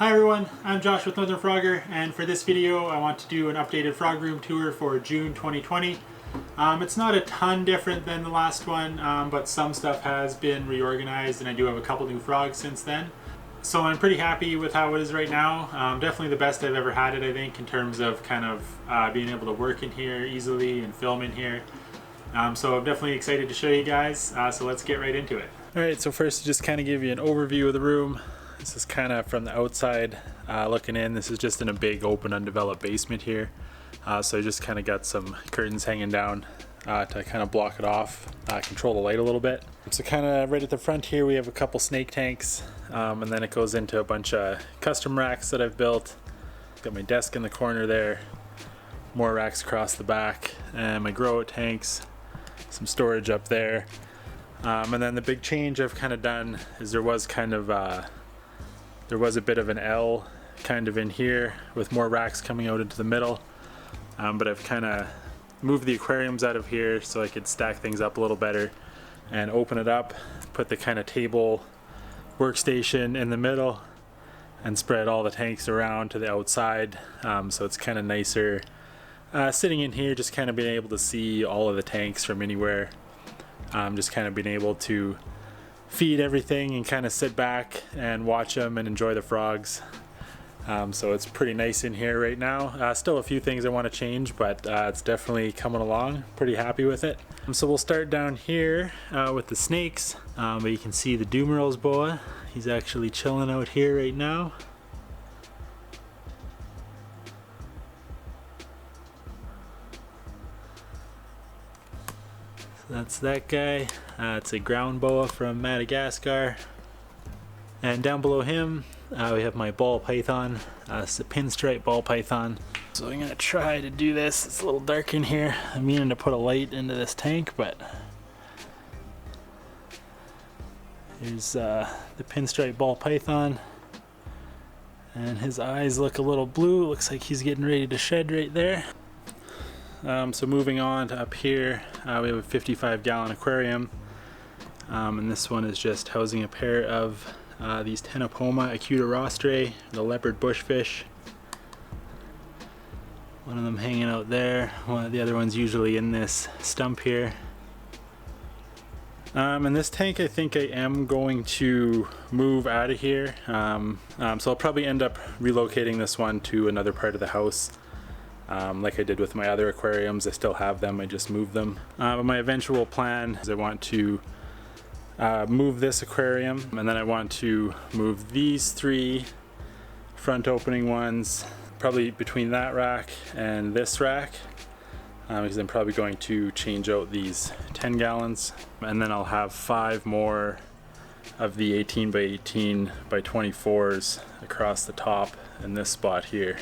Hi everyone, I'm Josh with Northern Frogger, and for this video I want to do an updated frog room tour for June 2020. It's not a ton different than the last one, but some stuff has been reorganized and I do have a couple new frogs since then. So I'm pretty happy with how it is right now. Definitely the best I've ever had it, I think, in terms of kind of being able to work in here easily and film in here. So I'm definitely excited to show you guys, so let's get right into it. Alright, so first just kind of give you an overview of the room. This is kind of from the outside looking in. This is just in a big open undeveloped basement here. So I just kind of got some curtains hanging down to kind of block it off, control the light a little bit. So kind of right at the front here we have a couple snake tanks, and then it goes into a bunch of custom racks that I've built. Got my desk in the corner there, more racks across the back, and my grow out tanks, some storage up there. And then the big change I've kind of done is there was a bit of an L kind of in here with more racks coming out into the middle, but I've kind of moved the aquariums out of here so I could stack things up a little better and open it up, put the kind of table workstation in the middle and spread all the tanks around to the outside, so it's kind of nicer sitting in here, just kind of being able to see all of the tanks from anywhere, just kind of being able to feed everything and kind of sit back and watch them and enjoy the frogs. So it's pretty nice in here right now. Still a few things I want to change, but it's definitely coming along. Pretty happy with it. So we'll start down here with the snakes, but you can see the Dumeral's boa. He's actually chilling out here right now. That's that guy. It's a ground boa from Madagascar. And down below him, we have my ball python. It's a pinstripe ball python. So I'm gonna try to do this. It's a little dark in here. I'm meaning to put a light into this tank, but here's the pinstripe ball python. And his eyes look a little blue. Looks like he's getting ready to shed right there. So moving on to up here, we have a 55-gallon aquarium, and this one is just housing a pair of these Tenopoma acuta rostrae, the leopard bushfish. One of them hanging out there, one of the other one's usually in this stump here. And this tank I think I am going to move out of here, so I'll probably end up relocating this one to another part of the house. Like I did with my other aquariums, I still have them, I just moved them. But my eventual plan is I want to move this aquarium, and then I want to move these three front opening ones, probably between that rack and this rack, because I'm probably going to change out these 10 gallons. And then I'll have 5 more of the 18 by 18 by 24s across the top in this spot here.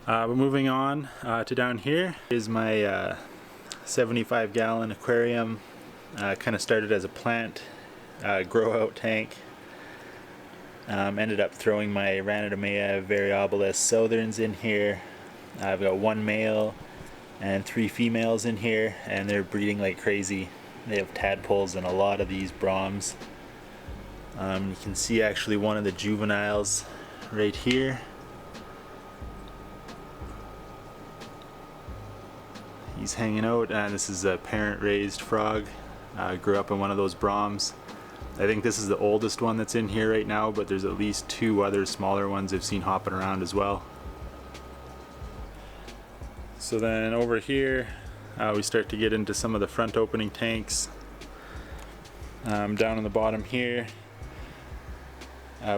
But moving on to down here is my 75-gallon aquarium. Kind of started as a plant grow out tank. Ended up throwing my Ranidomea variabilis southerns in here. I've got 1 male and 3 females in here, and they're breeding like crazy. They have tadpoles and a lot of these Brahms. You can see actually one of the juveniles right here. He's hanging out, and this is a parent-raised frog. Grew up in one of those Brahms. I think this is the oldest one that's in here right now, but there's at least 2 other smaller ones I've seen hopping around as well. So then over here, we start to get into some of the front opening tanks. Down on the bottom here,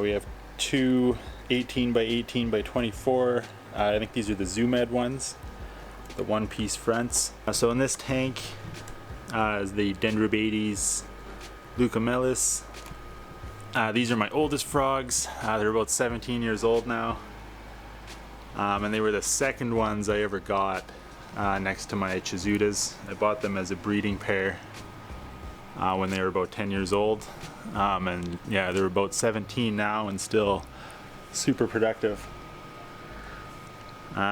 we have 2 18 by 18 by 24. I think these are the Zoomed ones. The one-piece fronts. So in this tank is the Dendrobates leucomelis. These are my oldest frogs. They're about 17 years old now, and they were the second ones I ever got next to my Chizutas. I bought them as a breeding pair when they were about 10 years old, and yeah, they're about 17 now and still super productive.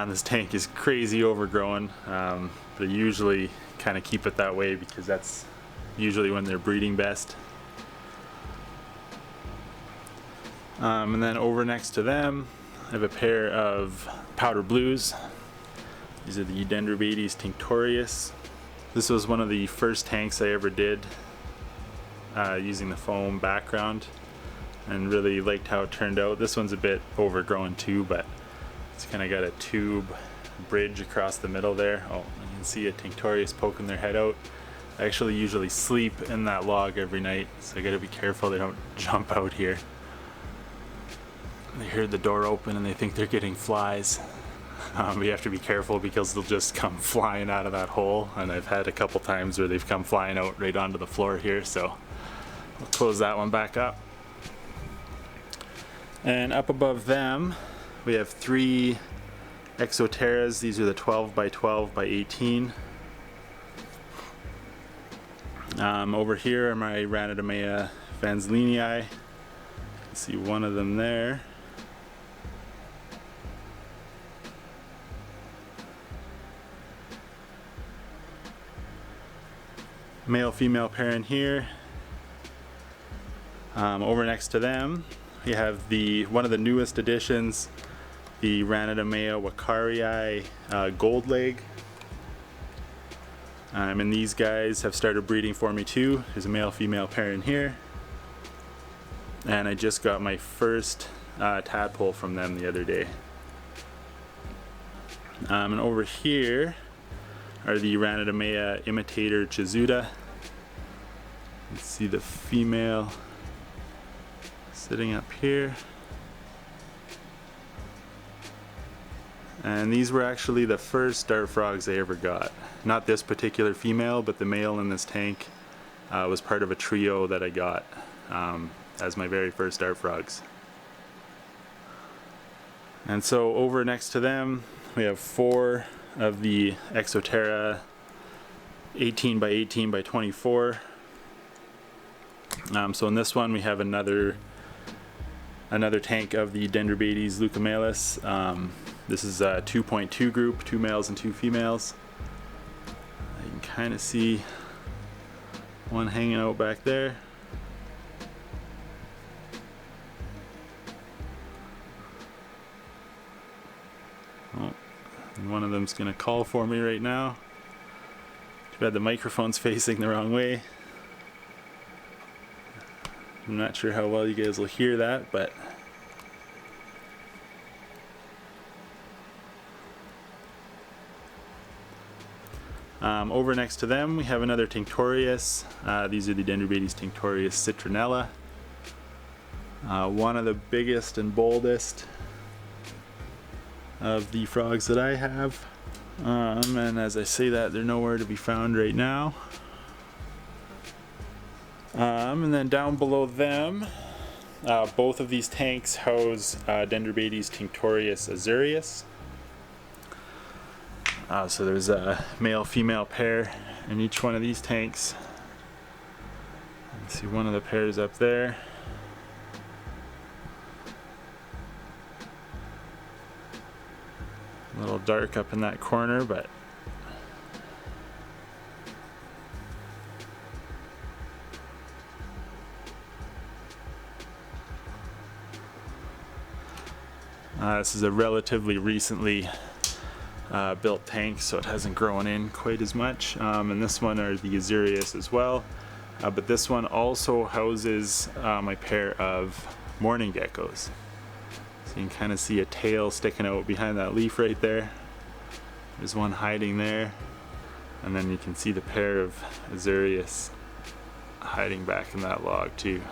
This tank is crazy overgrown, but I usually kind of keep it that way because that's usually when they're breeding best. And then over next to them I have a pair of powder blues. These are the Dendrobates tinctorius. This was one of the first tanks I ever did using the foam background, and really liked how it turned out. This one's a bit overgrown too, but it's kind of got a tube bridge across the middle there. Oh, you can see a tinctorius poking their head out. I actually usually sleep in that log every night, so I gotta be careful they don't jump out here. They heard the door open and they think they're getting flies. We have to be careful because they'll just come flying out of that hole, and I've had a couple times where they've come flying out right onto the floor here, so I'll close that one back up. And up above them we have 3 Exoterras. These are the 12 by 12 by 18. Over here are my Ranidomea vanzleinii. You can see one of them there. Male female pair in here. Over next to them we have one of the newest additions, the Ranidomea wakarii gold leg. And these guys have started breeding for me too. There's a male female pair in here, and I just got my first tadpole from them the other day. And over here are the Ranidomea imitator Chizuda. You can see the female sitting up here. And these were actually the first dart frogs I ever got. Not this particular female, but the male in this tank was part of a trio that I got as my very first dart frogs. And so over next to them we have 4 of the Exoterra 18 by 18 by 24. So in this one we have another tank of the Dendrobates leucomelis. This is a 2.2 group, 2 males and 2 females. You can kind of see one hanging out back there. Oh, and one of them's gonna call for me right now. Too bad the microphone's facing the wrong way. I'm not sure how well you guys will hear that, but over next to them we have another tinctorius. These are the Dendrobates tinctorius citronella. One of the biggest and boldest of the frogs that I have. And as I say that, they're nowhere to be found right now. And then down below them, both of these tanks house Dendrobates tinctorius azurius. So there's a male-female pair in each one of these tanks. You can see one of the pairs up there. A little dark up in that corner, but this is a relatively recently built tank, so it hasn't grown in quite as much. And this one are the azurius as well, but this one also houses my pair of mourning geckos. So you can kind of see a tail sticking out behind that leaf right there. There's one hiding there, and then you can see the pair of azurius hiding back in that log too.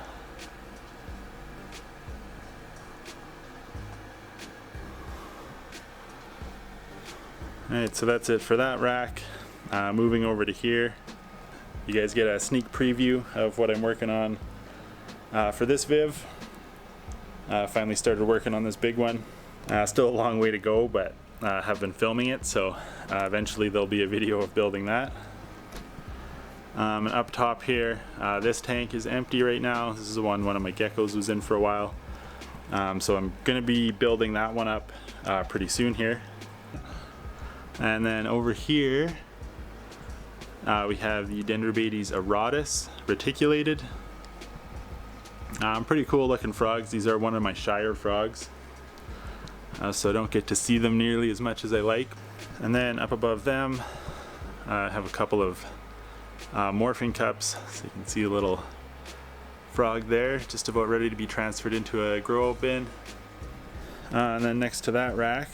Alright, so that's it for that rack. Moving over to here, you guys get a sneak preview of what I'm working on for this Viv. Finally started working on this big one. Still a long way to go, but have been filming it, so eventually there'll be a video of building that. And up top here, this tank is empty right now. This is the one of my geckos was in for a while. So I'm going to be building that one up pretty soon here. And then over here we have the Dendrobates auratus reticulated. Pretty cool looking frogs. These are one of my shire frogs. so I don't get to see them nearly as much as I like. And then up above them, I have a couple of morphing cups, so you can see a little frog there, just about ready to be transferred into a grow-out bin. And then next to that rack,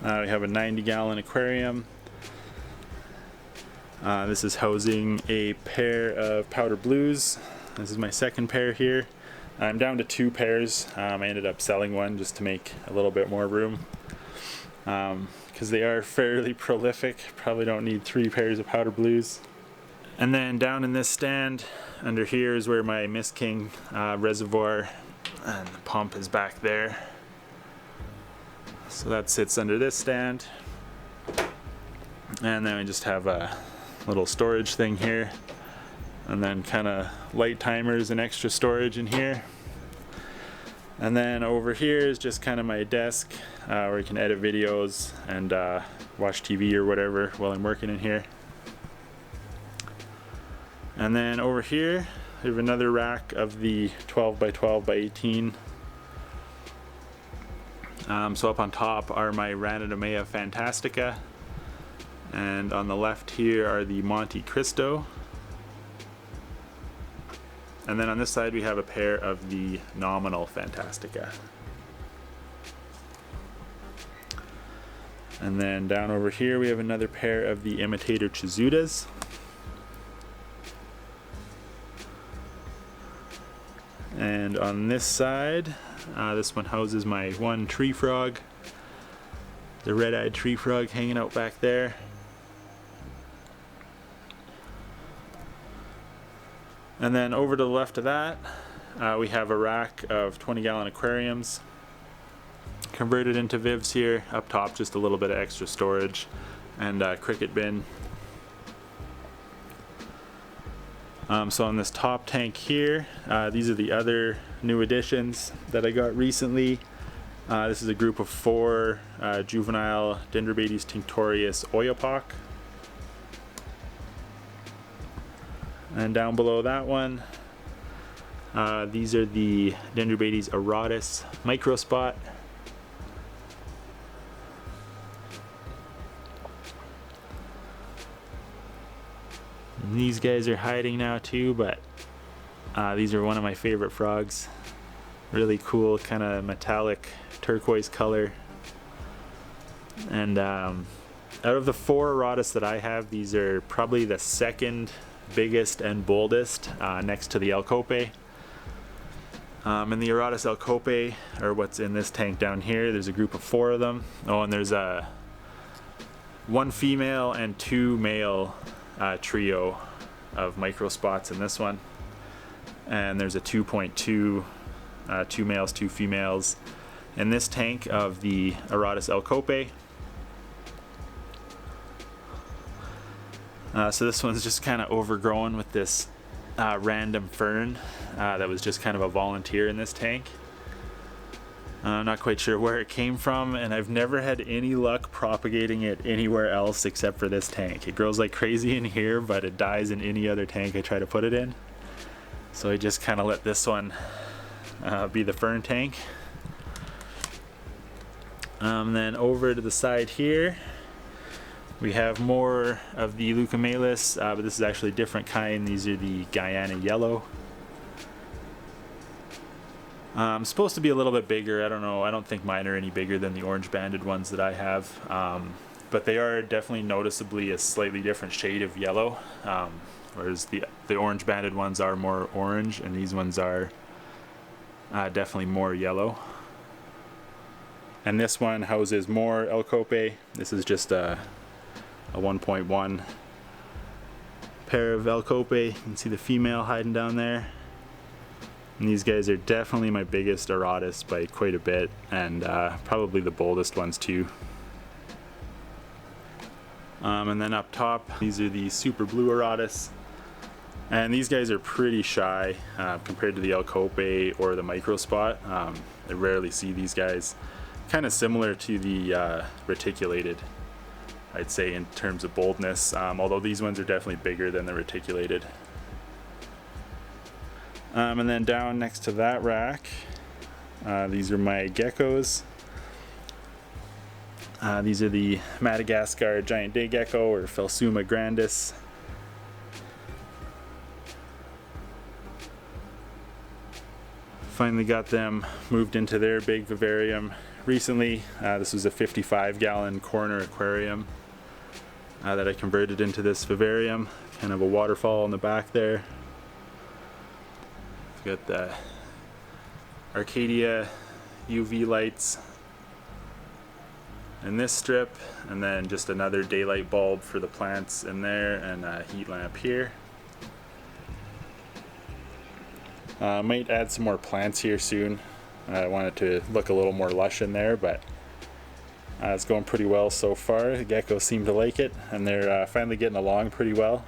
we have a 90-gallon aquarium. This is housing a pair of powder blues. This is my second pair here. I'm down to 2 pairs. I ended up selling one just to make a little bit more room, because they are fairly prolific. Probably don't need 3 pairs of powder blues. And then down in this stand under here is where my Mist King reservoir and the pump is back there. So that sits under this stand. And then we just have a little storage thing here. And then kind of light timers and extra storage in here. And then over here is just kind of my desk where you can edit videos and watch TV or whatever while I'm working in here. And then over here, we have another rack of the 12 by 12 by 18. So up on top are my Ranidomea Fantastica. And on the left here are the Monte Cristo. And then on this side we have a pair of the Nominal Fantastica. And then down over here we have another pair of the Imitator Chizudas. And on this side, this one houses my one tree frog, the red-eyed tree frog hanging out back there. And then over to the left of that, we have a rack of 20-gallon aquariums converted into vivs here. Up top, just a little bit of extra storage and a cricket bin. So on this top tank here, these are the other new additions that I got recently. This is a group of 4 juvenile Dendrobates tinctorius Oyopoc. And down below that one, these are the Dendrobates auratus microspot. And these guys are hiding now too, but these are one of my favorite frogs. Really cool, kind of metallic turquoise color. And out of the 4 auratus that I have, these are probably the second biggest and boldest, next to the Alcope. And the auratus Alcope, or what's in this tank down here, there's a group of 4 of them. Oh, and there's a 1 female and 2 male trio of microspots in this one. And there's a 2.2, 2 males, 2 females in this tank of the auratus Alcope. So this one's just kind of overgrown with this random fern that was just kind of a volunteer in this tank. I'm not quite sure where it came from, and I've never had any luck propagating it anywhere else except for this tank. It grows like crazy in here, but it dies in any other tank I try to put it in. So I just kind of let this one be the fern tank. Then over to the side here, we have more of the Leucomelis, but this is actually a different kind. These are the Guyana Yellow. Supposed to be a little bit bigger. I don't know. I don't think mine are any bigger than the orange banded ones that I have. But they are definitely noticeably a slightly different shade of yellow. Whereas the orange banded ones are more orange, and these ones are definitely more yellow. And this one houses more Alcope. This is just a 1.1 pair of Alcope. You can see the female hiding down there. And these guys are definitely my biggest auratus by quite a bit, and probably the boldest ones too. And then up top, these are the super blue auratus. And these guys are pretty shy compared to the Alcope or the microspot. I rarely see these guys. Kind of similar to the reticulated, I'd say, in terms of boldness, although these ones are definitely bigger than the reticulated. And then down next to that rack, these are my geckos. These are the Madagascar giant day gecko, or Phelsuma grandis. Finally got them moved into their big vivarium recently. This was a 55-gallon corner aquarium that I converted into this vivarium. Kind of a waterfall in the back there. We've got the Arcadia UV lights in this strip, and then just another daylight bulb for the plants in there, and a heat lamp here. Might add some more plants here soon. I want it to look a little more lush in there, but it's going pretty well so far. The geckos seem to like it, and they're finally getting along pretty well.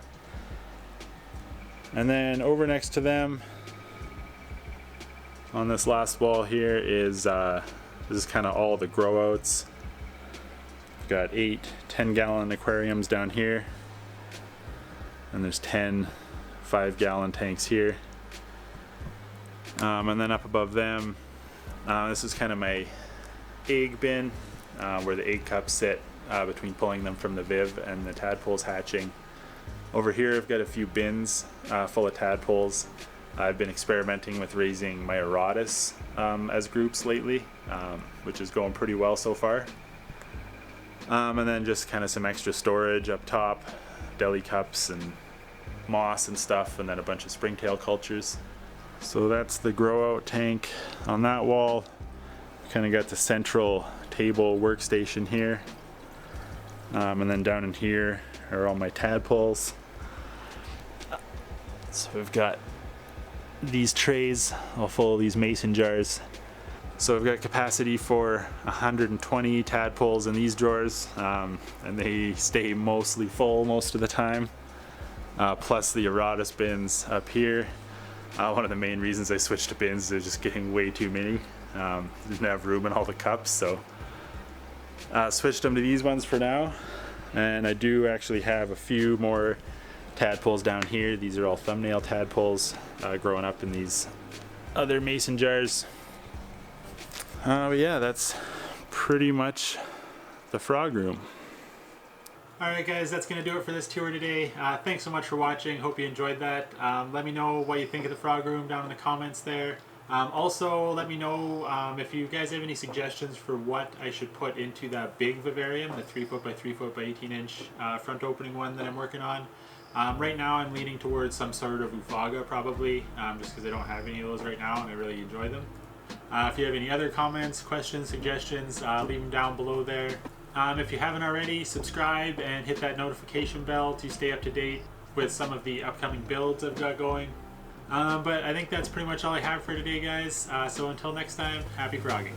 And then over next to them, on this last wall here, is this is kind of all the grow outs. We've got 8 10-gallon aquariums down here, and there's 10 5-gallon tanks here. And then up above them, this is kind of my egg bin, where the egg cups sit between pulling them from the viv and the tadpoles hatching. Over here I've got a few bins full of tadpoles. I've been experimenting with raising my Erotis as groups lately, which is going pretty well so far. And then just kind of some extra storage up top, deli cups and moss and stuff, and then a bunch of springtail cultures. So that's the grow out tank on that wall. Kind of got the central table workstation here. And then down in here are all my tadpoles. So we've got these trays all full of these mason jars. So we've got capacity for 120 tadpoles in these drawers, and they stay mostly full most of the time. Plus the Erotis bins up here. One of the main reasons I switched to bins is they're just getting way too many. There's not enough room in all the cups, so switched them to these ones for now. And I do actually have a few more tadpoles down here. These are all thumbnail tadpoles growing up in these other mason jars. But yeah, that's pretty much the frog room. Alright guys, that's going to do it for this tour today. Thanks so much for watching. Hope you enjoyed that. Let me know what you think of the frog room down in the comments there. Also, let me know if you guys have any suggestions for what I should put into that big vivarium, the 3 foot by 3 foot by 18 inch front opening one that I'm working on. Right now I'm leaning towards some sort of Ufaga probably, just because I don't have any of those right now and I really enjoy them. If you have any other comments, questions, suggestions, leave them down below there. If you haven't already, subscribe and hit that notification bell to stay up to date with some of the upcoming builds I've got going. But I think that's pretty much all I have for today, guys. So until next time, happy frogging.